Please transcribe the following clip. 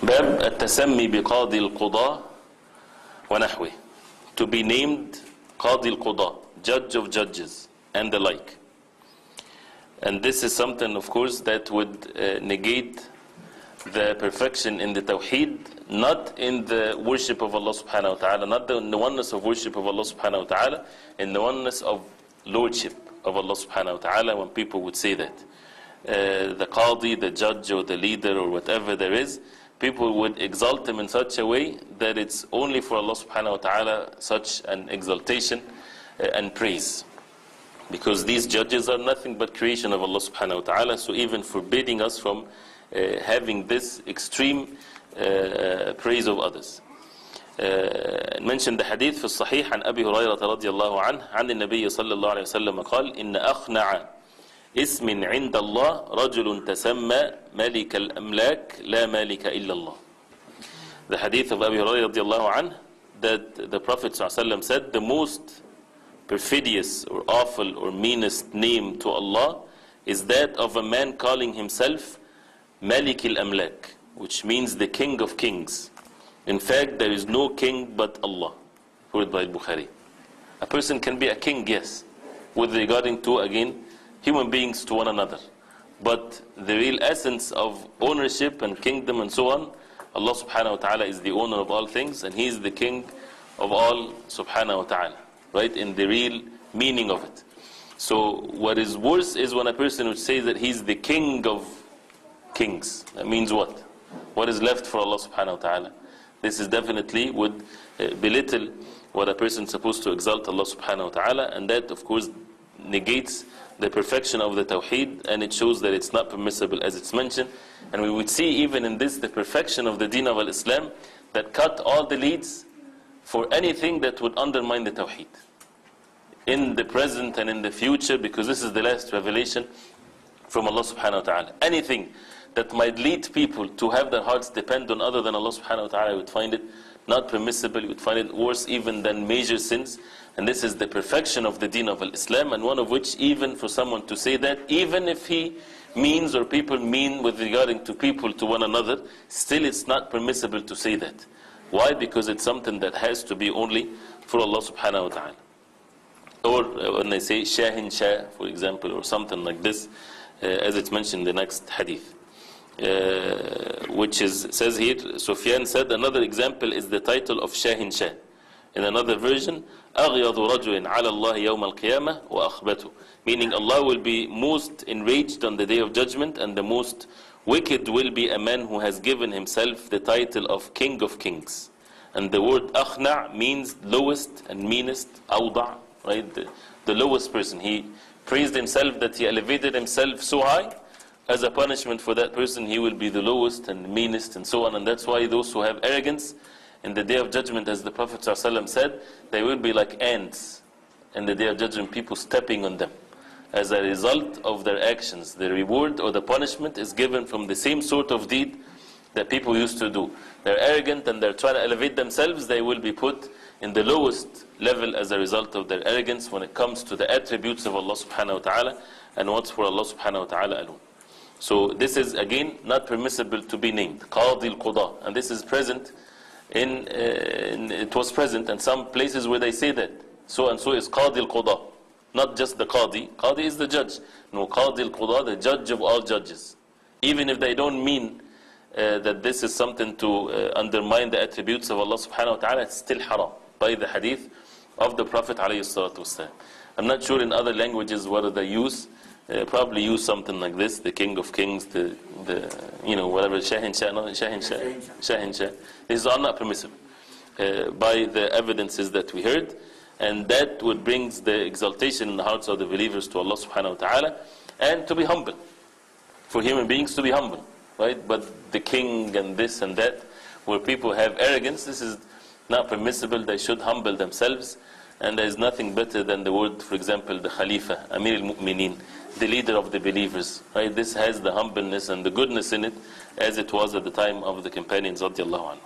باب التسمي بقاضي القضاء ونحوه. To be named قاضي القضاء, judge of judges, and the like. And this is something, of course, that would negate the perfection in the Tawhid, not in the worship of Allah subhanahu wa ta'ala, not in the oneness of worship of Allah subhanahu wa ta'ala, in the oneness of lordship of Allah subhanahu wa ta'ala. When people would say that the qadi, the judge or the leader or whatever there is, people would exalt him in such a way that it's only for Allah subhanahu wa ta'ala such an exaltation and praise, because these judges are nothing but creation of Allah subhanahu wa ta'ala. So even forbidding us from having this extreme praise of others. Mentioned the hadith في الصحيح عن أبي هريرة رضي الله عنه عن النبي صلى الله عليه وسلم قال إن أخنع اسم عند الله رجل تسمى ملك الأملاك لا مالك إلا الله. The hadith of Abu Hurairah رضي الله عنه, that the Prophet صلى الله عليه وسلم said the most perfidious or awful or meanest name to Allah is that of a man calling himself Malik al-Amlak, which means the king of kings. In fact, there is no king but Allah. Quoted by Bukhari. A person can be a king, yes, with regarding to, again, human beings to one another. But the real essence of ownership and kingdom and so on, Allah subhanahu wa ta'ala is the owner of all things, and He is the king of all subhanahu wa ta'ala. Right? In the real meaning of it. So what is worse is when a person would say that he's the king of kings. That means what? What is left for Allah subhanahu wa ta'ala? This is definitely would belittle what a person is supposed to exalt Allah subhanahu wa ta'ala, and that of course negates the perfection of the Tawhid, and it shows that it's not permissible as it's mentioned. And we would see even in this the perfection of the deen of Islam, that cut all the leads for anything that would undermine the Tawhid in the present and in the future, because this is the last revelation from Allah subhanahu wa ta'ala. Anything that might lead people to have their hearts depend on other than Allah subhanahu wa ta'ala, you would find it not permissible, you would find it worse even than major sins. And this is the perfection of the deen of Islam, and one of which, even for someone to say that, even if he means or people mean with regarding to people to one another, still it's not permissible to say that. Why? Because it's something that has to be only for Allah subhanahu wa ta'ala. Or when they say Shahin Shah, for example, or something like this, as it's mentioned in the next hadith, which says here, Sufyan said, another example is the title of Shahin Shah. In another version, أغيظ رجل على الله يوم القيامة وأخبته, meaning Allah will be most enraged on the day of judgment, and the most wicked will be a man who has given himself the title of King of Kings. And the word أخنع means lowest and meanest, أوضع, right? The lowest person. He praised himself that he elevated himself so high. As a punishment for that person, he will be the lowest and meanest and so on. And that's why those who have arrogance in the day of judgment, as the Prophet ﷺ said, they will be like ants in the day of judgment, people stepping on them. As a result of their actions, the reward or the punishment is given from the same sort of deed that people used to do. They're arrogant and they're trying to elevate themselves, they will be put in the lowest level as a result of their arrogance when it comes to the attributes of Allah subhanahu wa ta'ala and what's for Allah subhanahu wa ta'ala alone. So this is again not permissible to be named Qadi al-Quda, and this is present it was present in some places where they say that so and so is Qadi al-Quda, not just the Qadi. Qadi is the judge. No, Qadi al-Quda, the judge of all judges. Even if they don't mean that this is something to undermine the attributes of Allah subhanahu wa ta'ala, it's still haram by the hadith of the Prophet alayhi salatu wasalam. I'm not sure in other languages whether they use, probably use something like this, the King of Kings, the whatever, Shahin Shah, no, Shahin Shah, Shahin Shah. These are not permissible by the evidences that we heard, and that would bring the exaltation in the hearts of the believers to Allah subhanahu wa ta'ala, and to be humble, for human beings to be humble, right? But the king and this and that, where people have arrogance, this is not permissible. They should humble themselves, and there is nothing better than the word, for example, the Khalifa, Amir al-Mu'mineen, the leader of the believers, right? This has the humbleness and the goodness in it, as it was at the time of the companions radiallahu anhu.